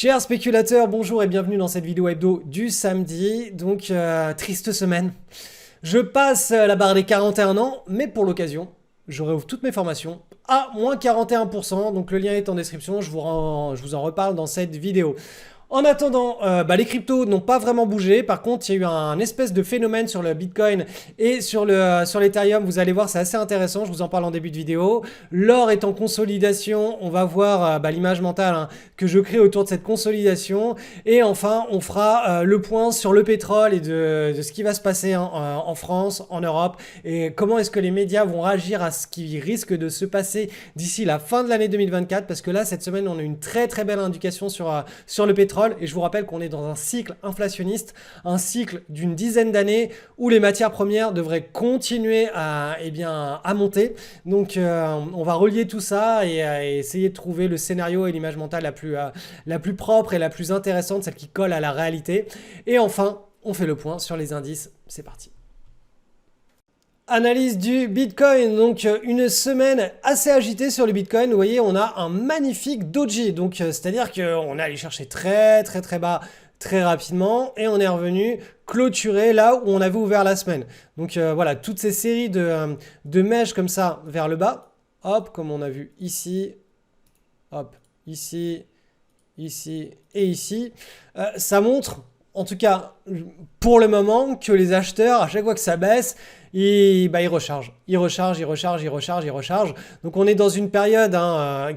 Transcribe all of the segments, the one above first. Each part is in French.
Chers spéculateurs, bonjour et bienvenue dans cette vidéo hebdo du samedi. Donc, triste semaine. Je passe la barre des 41 ans, mais pour l'occasion, je réouvre toutes mes formations à moins 41%. Donc, le lien est en description, je vous en reparle dans cette vidéo. En attendant, les cryptos n'ont pas vraiment bougé. Par contre, il y a eu un espèce de phénomène sur le Bitcoin et sur l'Ethereum. Vous allez voir, c'est assez intéressant. Je vous en parle en début de vidéo. L'or est en consolidation. On va voir l'image mentale que je crée autour de cette consolidation. Et enfin, on fera le point sur le pétrole et de ce qui va se passer en France, en Europe. Et comment est-ce que les médias vont réagir à ce qui risque de se passer d'ici la fin de l'année 2024. Parce que là, cette semaine, on a une très très belle indication sur le pétrole. Et je vous rappelle qu'on est dans un cycle inflationniste, un cycle d'une dizaine d'années où les matières premières devraient continuer à monter. Donc on va relier tout ça et essayer de trouver le scénario et l'image mentale la plus propre et la plus intéressante, celle qui colle à la réalité. Et enfin, on fait le point sur les indices. C'est parti. Analyse du Bitcoin, donc une semaine assez agitée sur le Bitcoin. Vous voyez, on a un magnifique doji, donc c'est-à-dire qu'on est allé chercher très très très bas très rapidement et on est revenu clôturer là où on avait ouvert la semaine. Donc voilà, toutes ces séries de mèches comme ça vers le bas, hop, comme on a vu ici, hop, ici, ici et ici, ça montre, en tout cas pour le moment, que les acheteurs, à chaque fois que ça baisse, ils rechargent. Ils rechargent. Donc on est dans une période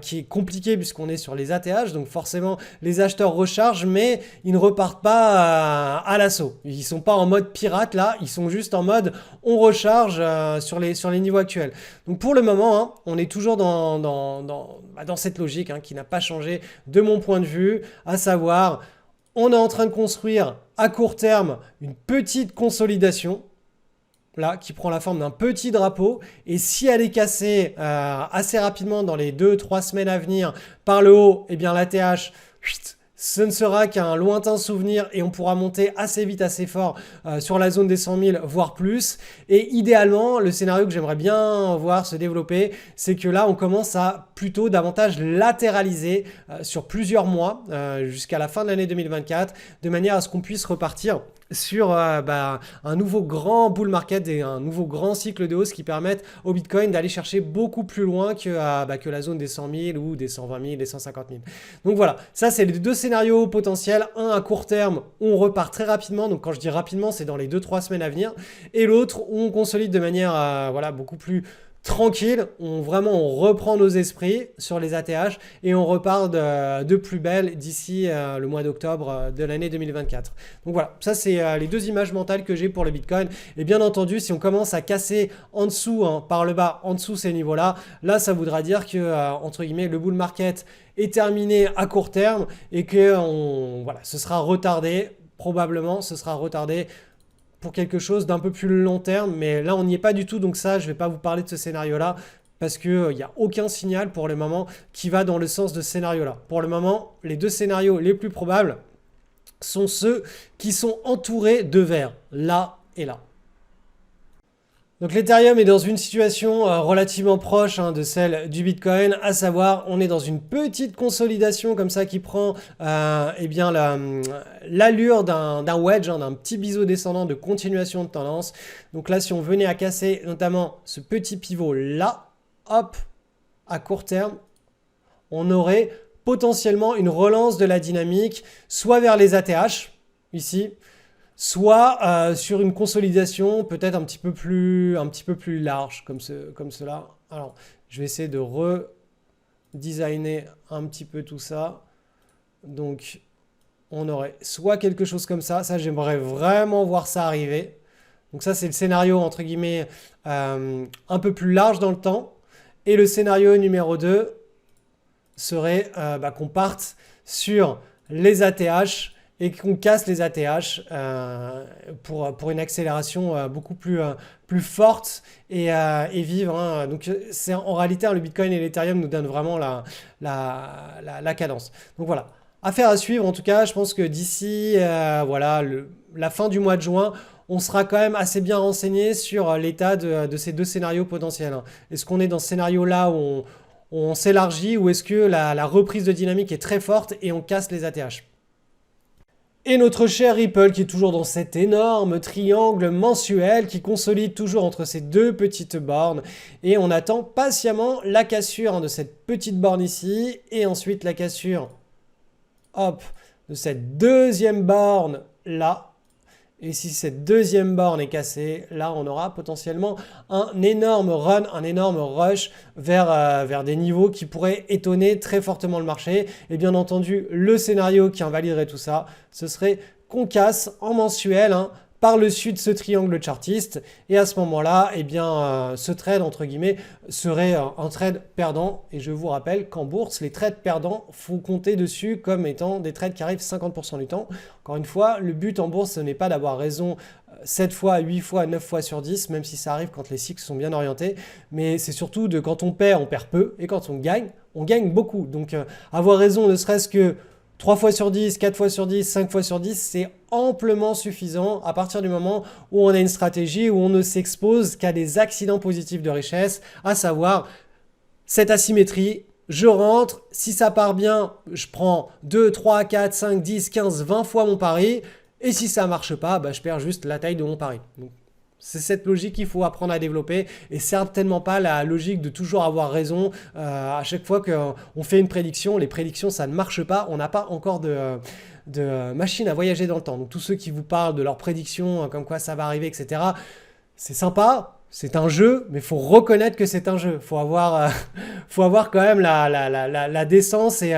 qui est compliquée puisqu'on est sur les ATH. Donc forcément, les acheteurs rechargent, mais ils ne repartent pas à l'assaut. Ils ne sont pas en mode pirate là, ils sont juste en mode on recharge sur les niveaux actuels. Donc pour le moment, on est toujours dans cette logique qui n'a pas changé de mon point de vue, à savoir on est en train de construire à court terme une petite consolidation là, qui prend la forme d'un petit drapeau. Et si elle est cassée assez rapidement dans les 2-3 semaines à venir par le haut, eh bien l'ATH, ce ne sera qu'un lointain souvenir et on pourra monter assez vite, assez fort sur la zone des 100 000, voire plus. Et idéalement, le scénario que j'aimerais bien voir se développer, c'est que là, on commence à plutôt davantage latéraliser sur plusieurs mois jusqu'à la fin de l'année 2024, de manière à ce qu'on puisse repartir sur un nouveau grand bull market et un nouveau grand cycle de hausse qui permettent au Bitcoin d'aller chercher beaucoup plus loin que la zone des 100 000 ou des 120 000, des 150 000. Donc voilà, ça c'est les deux scénarios potentiels. Un à court terme, on repart très rapidement. Donc quand je dis rapidement, c'est dans les 2-3 semaines à venir. Et l'autre, on consolide de manière beaucoup plus tranquille, on reprend nos esprits sur les ATH et on repart de plus belle d'ici le mois d'octobre de l'année 2024. Donc voilà, ça c'est les deux images mentales que j'ai pour le Bitcoin. Et bien entendu, si on commence à casser en dessous, par le bas, en dessous ces niveaux-là, là ça voudra dire que, entre guillemets, le bull market est terminé à court terme et que ce sera retardé, probablement ce sera retardé pour quelque chose d'un peu plus long terme, mais là on n'y est pas du tout, donc ça je vais pas vous parler de ce scénario-là, parce qu'il n'y a aucun signal pour le moment qui va dans le sens de ce scénario-là. Pour le moment, les deux scénarios les plus probables sont ceux qui sont entourés de vert, là et là. Donc l'Ethereum est dans une situation relativement proche de celle du Bitcoin, à savoir on est dans une petite consolidation comme ça qui prend l'allure d'un wedge, d'un petit biseau descendant de continuation de tendance. Donc là si on venait à casser notamment ce petit pivot là, hop, à court terme, on aurait potentiellement une relance de la dynamique, soit vers les ATH, ici, soit sur une consolidation peut-être un petit peu plus large comme cela. Alors, je vais essayer de redesigner un petit peu tout ça. Donc, on aurait soit quelque chose comme ça. Ça, j'aimerais vraiment voir ça arriver. Donc ça, c'est le scénario, entre guillemets, un peu plus large dans le temps. Et le scénario numéro 2 serait qu'on parte sur les ATH et qu'on casse les ATH pour une accélération beaucoup plus forte et vive. Donc c'est en réalité le Bitcoin et l'Ethereum nous donnent vraiment la cadence. Donc voilà, affaire à suivre. En tout cas, je pense que d'ici la fin du mois de juin, on sera quand même assez bien renseigné sur l'état de ces deux scénarios potentiels. Est-ce qu'on est dans ce scénario-là où on s'élargit ou est-ce que la reprise de dynamique est très forte et on casse les ATH. Et notre cher Ripple qui est toujours dans cet énorme triangle mensuel qui consolide toujours entre ces deux petites bornes. Et on attend patiemment la cassure de cette petite borne ici et ensuite la cassure hop, de cette deuxième borne là. Et si cette deuxième borne est cassée, là on aura potentiellement un énorme run, un énorme rush vers des niveaux qui pourraient étonner très fortement le marché. Et bien entendu, le scénario qui invaliderait tout ça, ce serait qu'on casse en mensuel par le dessus de ce triangle chartiste. Et à ce moment-là, eh bien, ce trade, entre guillemets, serait un trade perdant. Et je vous rappelle qu'en bourse, les trades perdants, il faut compter dessus comme étant des trades qui arrivent 50% du temps. Encore une fois, le but en bourse, ce n'est pas d'avoir raison 7 fois, 8 fois, 9 fois sur 10, même si ça arrive quand les cycles sont bien orientés. Mais c'est surtout de quand on perd peu. Et quand on gagne beaucoup. Donc, avoir raison ne serait-ce que 3 fois sur 10, 4 fois sur 10, 5 fois sur 10, c'est amplement suffisant à partir du moment où on a une stratégie où on ne s'expose qu'à des accidents positifs de richesse, à savoir cette asymétrie. Je rentre, si ça part bien, je prends 2, 3, 4, 5, 10, 15, 20 fois mon pari. Et si ça ne marche pas, je perds juste la taille de mon pari. Donc, c'est cette logique qu'il faut apprendre à développer et certainement pas la logique de toujours avoir raison. À chaque fois qu'on fait une prédiction, les prédictions, ça ne marche pas. On n'a pas encore de machine à voyager dans le temps. Donc tous ceux qui vous parlent de leurs prédictions, comme quoi ça va arriver, etc., c'est sympa. C'est un jeu, mais il faut reconnaître que c'est un jeu. Faut avoir quand même la décence et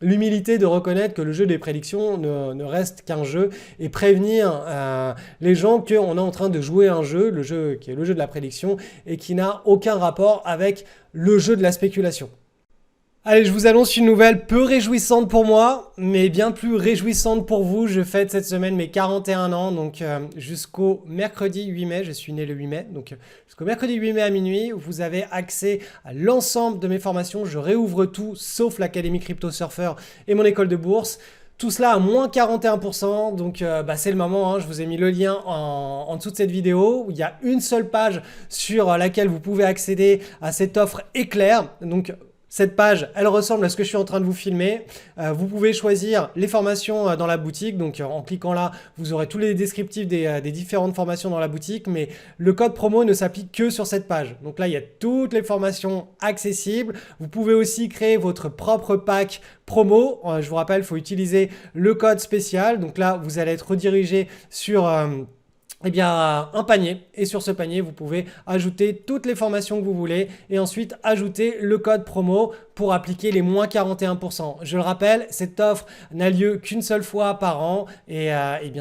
l'humilité de reconnaître que le jeu des prédictions ne reste qu'un jeu et prévenir les gens qu'on est en train de jouer un jeu, le jeu qui est le jeu de la prédiction et qui n'a aucun rapport avec le jeu de la spéculation. Allez, je vous annonce une nouvelle peu réjouissante pour moi, mais bien plus réjouissante pour vous. Je fête cette semaine mes 41 ans, donc jusqu'au mercredi 8 mai, je suis né le 8 mai, donc jusqu'au mercredi 8 mai à minuit, vous avez accès à l'ensemble de mes formations. Je réouvre tout, sauf l'Académie Crypto Surfer et mon école de bourse. Tout cela à moins 41%, donc c'est le moment, je vous ai mis le lien en dessous de cette vidéo où il y a une seule page sur laquelle vous pouvez accéder à cette offre éclair. Donc cette page, elle ressemble à ce que je suis en train de vous filmer. Vous pouvez choisir les formations dans la boutique. Donc en cliquant là, vous aurez tous les descriptifs des différentes formations dans la boutique. Mais le code promo ne s'applique que sur cette page. Donc là, il y a toutes les formations accessibles. Vous pouvez aussi créer votre propre pack promo. Je vous rappelle, il faut utiliser le code spécial. Donc là, vous allez être redirigé sur un panier, et sur ce panier vous pouvez ajouter toutes les formations que vous voulez et ensuite ajouter le code promo pour appliquer les moins 41%. Je le rappelle, cette offre n'a lieu qu'une seule fois par an et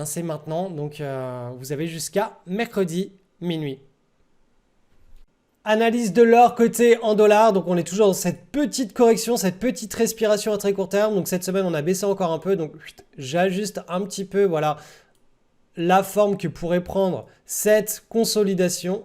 c'est maintenant, donc vous avez jusqu'à mercredi minuit. Analyse de l'or coté en dollars, donc on est toujours dans cette petite correction, cette petite respiration à très court terme. Donc cette semaine on a baissé encore un peu, donc j'ajuste un petit peu, voilà, la forme que pourrait prendre cette consolidation.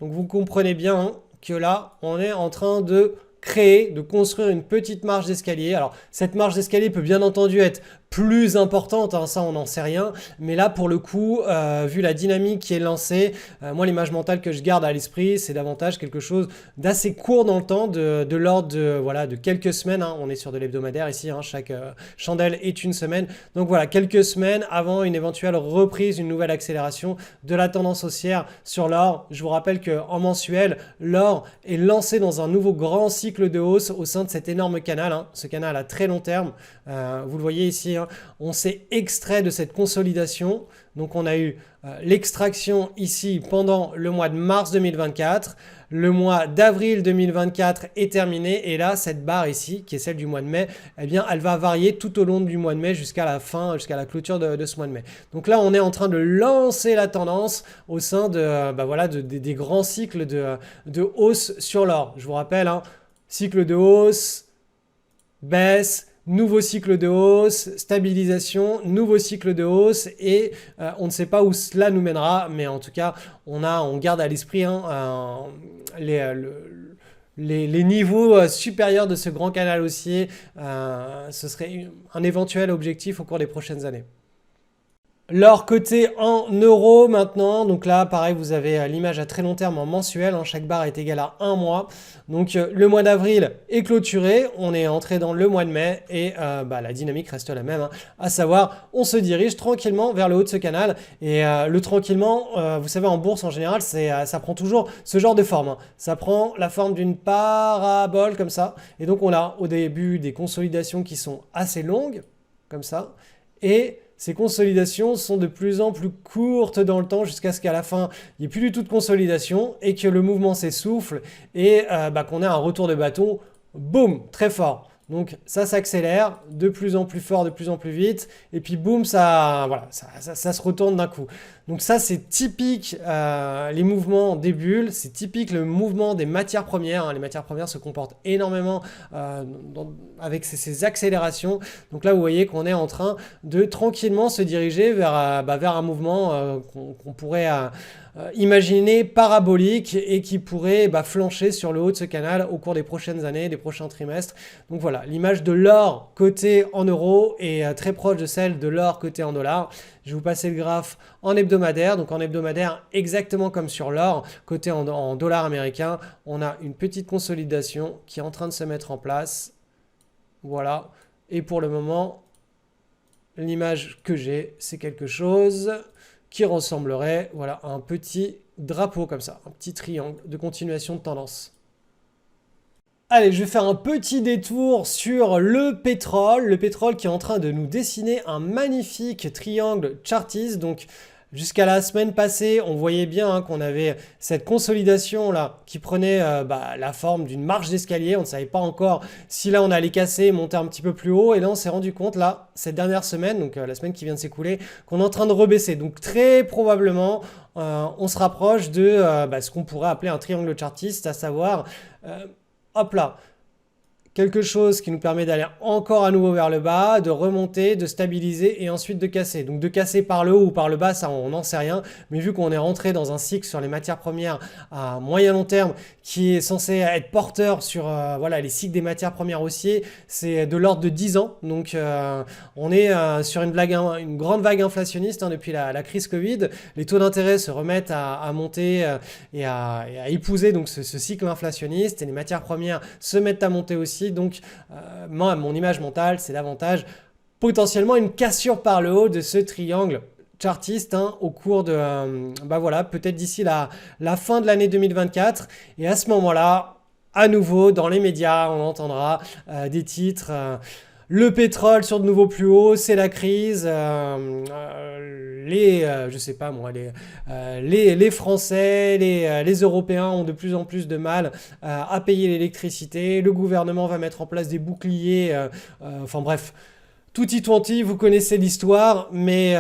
Donc vous comprenez bien que là, on est en train de créer, de construire une petite marche d'escalier. Alors cette marche d'escalier peut bien entendu être plus importante, ça on n'en sait rien, mais là pour le coup, vu la dynamique qui est lancée, moi l'image mentale que je garde à l'esprit, c'est davantage quelque chose d'assez court dans le temps, de l'ordre de quelques semaines, on est sur de l'hebdomadaire ici, chaque chandelle est une semaine, donc voilà, quelques semaines avant une éventuelle reprise, une nouvelle accélération de la tendance haussière sur l'or. Je vous rappelle qu'en mensuel, l'or est lancé dans un nouveau grand cycle de hausse au sein de cet énorme canal, ce canal à très long terme, vous le voyez ici, on s'est extrait de cette consolidation. Donc on a eu l'extraction ici pendant le mois de mars 2024. Le mois d'avril 2024 est terminé et là, cette barre ici, qui est celle du mois de mai, eh bien, elle va varier tout au long du mois de mai jusqu'à la fin, jusqu'à la clôture de ce mois de mai. Donc là, on est en train de lancer la tendance au sein des grands cycles de hausse sur l'or. Je vous rappelle, cycle de hausse, baisse, nouveau cycle de hausse, stabilisation, nouveau cycle de hausse et on ne sait pas où cela nous mènera, mais en tout cas, on garde à l'esprit les niveaux supérieurs de ce grand canal haussier. Ce serait un éventuel objectif au cours des prochaines années. L'or coté en euros maintenant, donc là pareil vous avez l'image à très long terme en mensuel, hein, chaque barre est égale à un mois. Donc le mois d'avril est clôturé, on est entré dans le mois de mai et la dynamique reste la même, hein, à savoir on se dirige tranquillement vers le haut de ce canal et le tranquillement, vous savez en bourse en général ça prend toujours ce genre de forme, hein. Ça prend la forme d'une parabole comme ça et donc on a au début des consolidations qui sont assez longues comme ça et ces consolidations sont de plus en plus courtes dans le temps jusqu'à ce qu'à la fin, il n'y ait plus du tout de consolidation et que le mouvement s'essouffle et qu'on ait un retour de bâton, boum, très fort. Donc ça s'accélère de plus en plus fort, de plus en plus vite, et puis boum, ça se retourne d'un coup. Donc ça c'est typique les mouvements des bulles, c'est typique le mouvement des matières premières, hein. Les matières premières se comportent énormément avec ces accélérations. Donc là vous voyez qu'on est en train de tranquillement se diriger vers un mouvement qu'on pourrait imaginer parabolique et qui pourrait flancher sur le haut de ce canal au cours des prochaines années, des prochains trimestres. Donc voilà, l'image de l'or coté en euros est très proche de celle de l'or coté en dollars. Je vais vous passer le graphe en hebdomadaire. Donc en hebdomadaire, exactement comme sur l'or, coté en dollars américains, on a une petite consolidation qui est en train de se mettre en place. Voilà. Et pour le moment, l'image que j'ai, c'est quelque chose qui ressemblerait à un petit drapeau comme ça, un petit triangle de continuation de tendance. Allez, je vais faire un petit détour sur le pétrole qui est en train de nous dessiner un magnifique triangle chartiste. Donc jusqu'à la semaine passée, on voyait bien qu'on avait cette consolidation là qui prenait la forme d'une marche d'escalier. On ne savait pas encore si là on allait casser, monter un petit peu plus haut. Et là on s'est rendu compte là, cette dernière semaine, donc la semaine qui vient de s'écouler, qu'on est en train de rebaisser. Donc très probablement, on se rapproche de ce qu'on pourrait appeler un triangle chartiste, à savoir, hop là, quelque chose qui nous permet d'aller encore à nouveau vers le bas, de remonter, de stabiliser et ensuite de casser. Donc de casser par le haut ou par le bas, ça on n'en sait rien. Mais vu qu'on est rentré dans un cycle sur les matières premières à moyen long terme qui est censé être porteur sur les cycles des matières premières haussiers, c'est de l'ordre de 10 ans. Donc on est sur une grande vague inflationniste depuis la crise Covid. Les taux d'intérêt se remettent à monter et à épouser donc ce cycle inflationniste et les matières premières se mettent à monter aussi. Donc, mon image mentale, c'est davantage potentiellement une cassure par le haut de ce triangle chartiste au cours de, peut-être d'ici la fin de l'année 2024. Et à ce moment-là, à nouveau, dans les médias, on entendra des titres... le pétrole sur de nouveaux plus hauts, c'est la crise. Les Français, les Européens ont de plus en plus de mal à payer l'électricité. Le gouvernement va mettre en place des boucliers. Bref, tutti quanti, vous connaissez l'histoire. Mais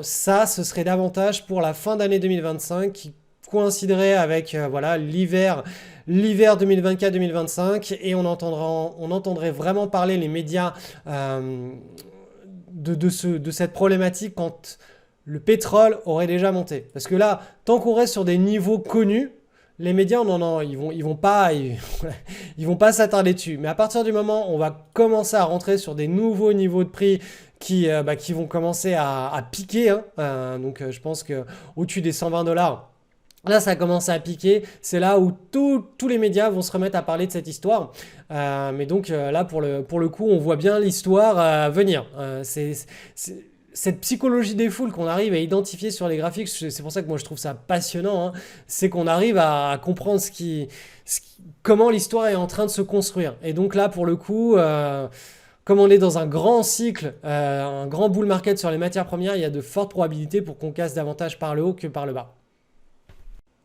ça, ce serait davantage pour la fin d'année 2025 qui coïnciderait avec l'hiver 2024-2025 et on entendrait vraiment parler les médias de cette problématique quand le pétrole aurait déjà monté. Parce que là, tant qu'on reste sur des niveaux connus, les médias, ils vont pas s'attarder dessus. Mais à partir du moment où on va commencer à rentrer sur des nouveaux niveaux de prix qui vont commencer à piquer, donc je pense qu'au-dessus des 120 dollars, là, ça a commencé à piquer. C'est là où tous les médias vont se remettre à parler de cette histoire. Mais donc là, pour le coup, on voit bien l'histoire venir. Cette psychologie des foules qu'on arrive à identifier sur les graphiques, c'est pour ça que moi je trouve ça passionnant. C'est qu'on arrive à comprendre comment l'histoire est en train de se construire. Et donc là, pour le coup... comme on est dans un grand cycle, un grand bull market sur les matières premières, il y a de fortes probabilités pour qu'on casse davantage par le haut que par le bas.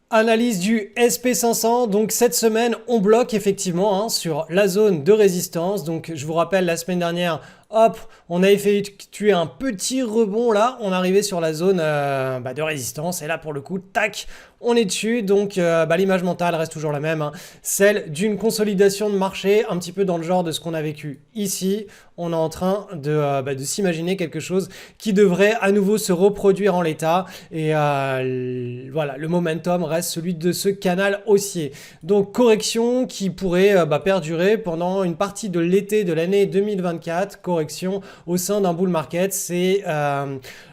Analyse du SP500, donc cette semaine on bloque effectivement sur la zone de résistance. Donc je vous rappelle, la semaine dernière, hop, on a effectué un petit rebond là, on arrivait sur la zone de résistance et là pour le coup, tac, on est dessus, donc l'image mentale reste toujours la même, hein, celle d'une consolidation de marché, un petit peu dans le genre de ce qu'on a vécu ici. On est en train de s'imaginer quelque chose qui devrait à nouveau se reproduire en l'état, et voilà, le momentum reste celui de ce canal haussier. Donc correction qui pourrait perdurer pendant une partie de l'été de l'année 2024, correction au sein d'un bull market, c'est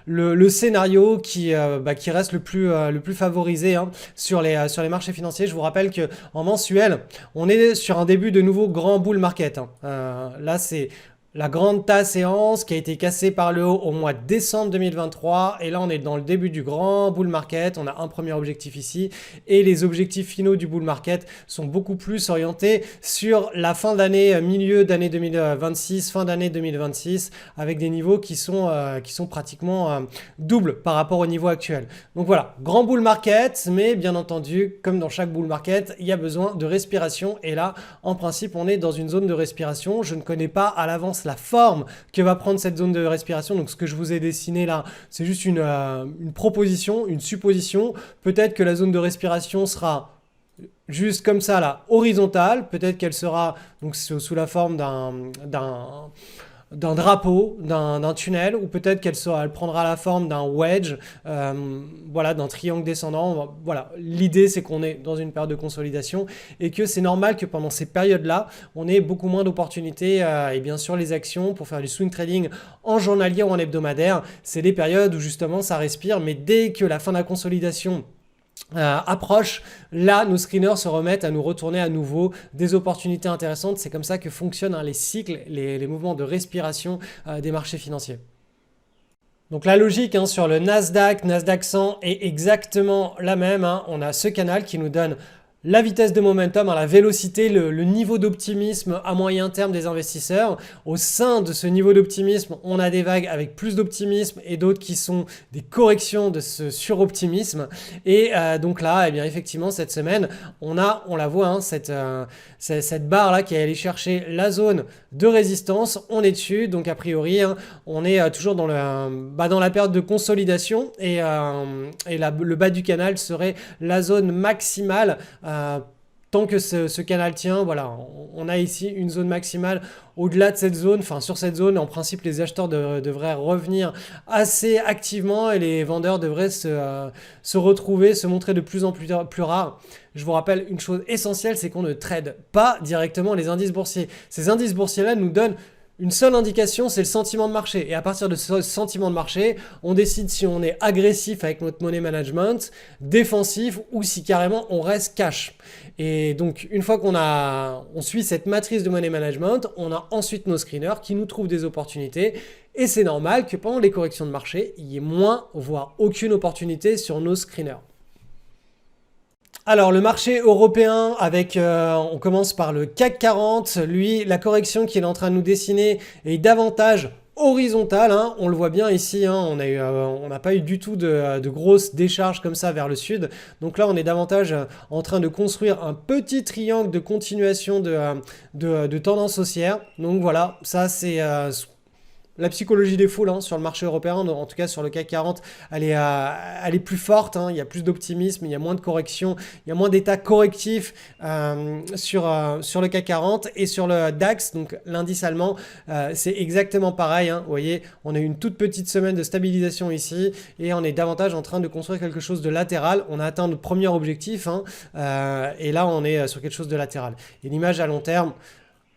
le scénario qui reste le plus favorisé, hein, sur les marchés financiers. Je vous rappelle qu'en mensuel, on est sur un début de nouveau grand bull market, hein. Là, c'est la grande tasse séance qui a été cassée par le haut au mois de décembre 2023. Et là, on est dans le début du grand bull market. On a un premier objectif ici. Et les objectifs finaux du bull market sont beaucoup plus orientés sur la fin d'année, milieu d'année 2026, fin d'année 2026, avec des niveaux qui sont pratiquement doubles par rapport au niveau actuel. Donc voilà, grand bull market, mais bien entendu, comme dans chaque bull market, il y a besoin de respiration. Et là, en principe, on est dans une zone de respiration. Je ne connais pas à l'avance la forme que va prendre cette zone de respiration. Donc ce que je vous ai dessiné là, c'est juste une proposition, une supposition. Peut-être que la zone de respiration sera juste comme ça là, horizontale. Peut-être qu'elle sera donc sous la forme d'un drapeau, d'un tunnel, ou peut-être elle prendra la forme d'un wedge, voilà, d'un triangle descendant. Voilà, l'idée c'est qu'on est dans une période de consolidation et que c'est normal que pendant ces périodes-là, on ait beaucoup moins d'opportunités, et bien sûr les actions pour faire du swing trading en journalier ou en hebdomadaire, c'est des périodes où justement ça respire, mais dès que la fin de la consolidation approche, là nos screeners se remettent à nous retourner à nouveau des opportunités intéressantes. C'est comme ça que fonctionnent, hein, les cycles, les mouvements de respiration des marchés financiers. Donc la logique, hein, sur le Nasdaq 100 est exactement la même, hein. On a ce canal qui nous donne la vitesse de momentum, la vélocité, le niveau d'optimisme à moyen terme des investisseurs. Au sein de ce niveau d'optimisme, on a des vagues avec plus d'optimisme et d'autres qui sont des corrections de ce suroptimisme. Et donc là, eh bien, effectivement, cette semaine, on la voit, hein, cette barre-là qui est allée chercher la zone de résistance. On est dessus, donc a priori, hein, on est toujours dans la période de consolidation, et le bas du canal serait la zone maximale. Tant que ce canal tient, voilà, on a ici une zone maximale. Au-delà de cette zone, enfin sur cette zone, en principe, les acheteurs devraient revenir assez activement et les vendeurs devraient se retrouver, se montrer de plus en plus rares. Je vous rappelle une chose essentielle, c'est qu'on ne trade pas directement les indices boursiers. Ces indices boursiers-là nous donnent une seule indication, c'est le sentiment de marché. Et à partir de ce sentiment de marché, on décide si on est agressif avec notre money management, défensif, ou si carrément on reste cash. Et donc, une fois on suit cette matrice de money management, on a ensuite nos screeners qui nous trouvent des opportunités. Et c'est normal que pendant les corrections de marché, il y ait moins, voire aucune opportunité sur nos screeners. Alors le marché européen, on commence par le CAC 40, lui la correction qu'il est en train de nous dessiner est davantage horizontale, hein. On le voit bien ici, hein, on n'a pas eu du tout de grosses décharges comme ça vers le sud. Donc là on est davantage en train de construire un petit triangle de continuation de tendance haussière. Donc voilà, ça c'est la psychologie des foules, hein, sur le marché européen, en tout cas sur le CAC 40, elle est plus forte, hein, il y a plus d'optimisme, il y a moins de corrections, il y a moins d'états correctifs sur le CAC 40 et sur le DAX, donc l'indice allemand, c'est exactement pareil, hein. Vous voyez, on a eu une toute petite semaine de stabilisation ici et on est davantage en train de construire quelque chose de latéral. On a atteint notre premier objectif, hein, et là on est sur quelque chose de latéral. Et l'image à long terme,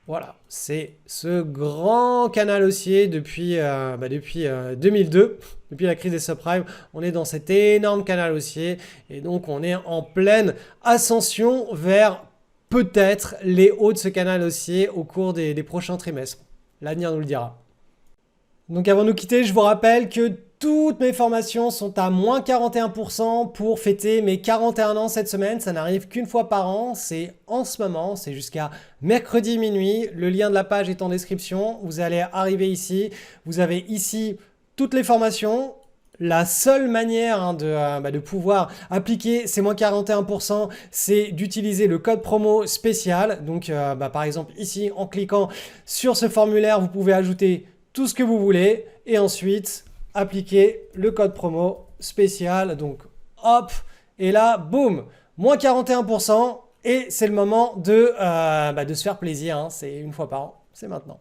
voilà, c'est ce grand canal haussier depuis 2002, depuis la crise des subprimes. On est dans cet énorme canal haussier et donc on est en pleine ascension vers peut-être les hauts de ce canal haussier au cours des prochains trimestres. L'avenir nous le dira. Donc avant de nous quitter, je vous rappelle que toutes mes formations sont à moins 41% pour fêter mes 41 ans cette semaine. Ça n'arrive qu'une fois par an. C'est en ce moment, c'est jusqu'à mercredi minuit. Le lien de la page est en description. Vous allez arriver ici. Vous avez ici toutes les formations. La seule manière, hein, de pouvoir appliquer ces moins 41%, c'est d'utiliser le code promo spécial. Donc par exemple ici, en cliquant sur ce formulaire, vous pouvez ajouter tout ce que vous voulez et ensuite appliquer le code promo spécial. Donc hop, Et là, boum, moins 41%. Et c'est le moment de se faire plaisir, hein. C'est une fois par an, c'est maintenant.